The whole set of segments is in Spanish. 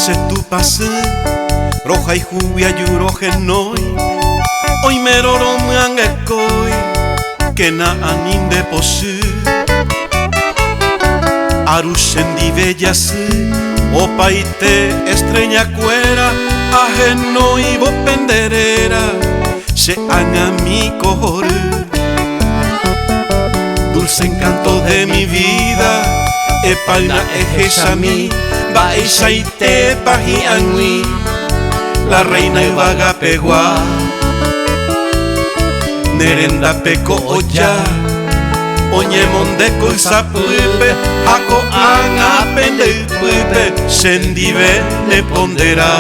se tu pase roja y jubia yuro genoi hoy meroro muangekoi que na aninde posu arusendi bellas opaite estrella cuera ajeno y vos penderera se haga mi cojor dulce encanto de mi vida epalna ejezami baisa y te pajiangui la reina y vaga pegua nerenda peco oya oñe mondeco y sapupe ako anga pende pupe sendive ne pondera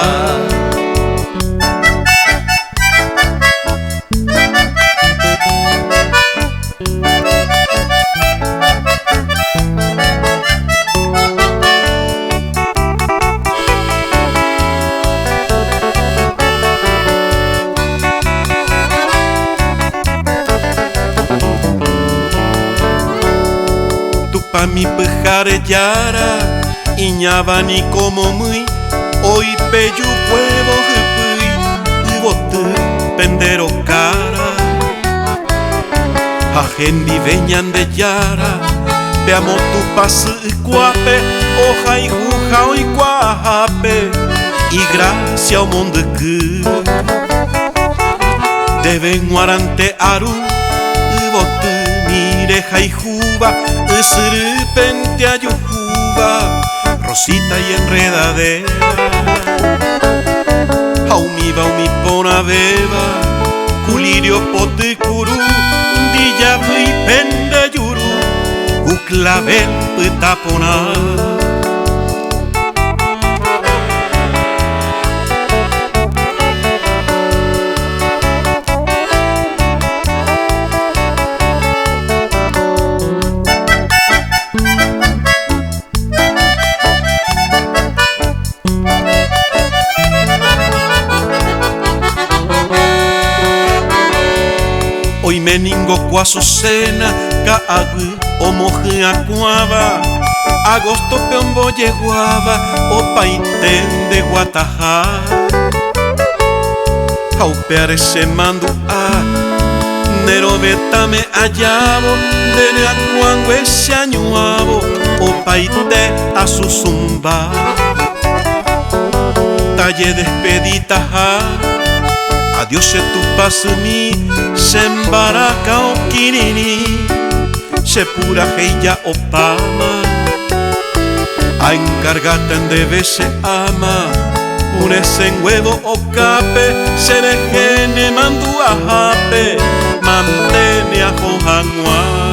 pa mi pejare yara iñaba ni como muy hoy peyu huevo jepui y bote pendero cara ajendi veñan de yara veamos tu pase y cuape hoja y juja y cuajape y gracia o monde que deben guarante aru y bote mireja y juba serpente ayujuba, rosita y enredadera. Aumiba umipona beba, culirio pote curu, dillavu y penda yuru, uclavel petapona. Hoy meningo cuaso cena kaagu omoje acuaba agosto peombo yeguaba opaiten de guataja jaupeare se mandu a nero betame ayabo dene acuango ese añuabo opaite a su zumba talle despedita adiós se tu pasumi sembaraka o kiriri se pura heya opama a encargata en debe se ama un en huevo o cape se dejene mandu a jape mantene a jojanua.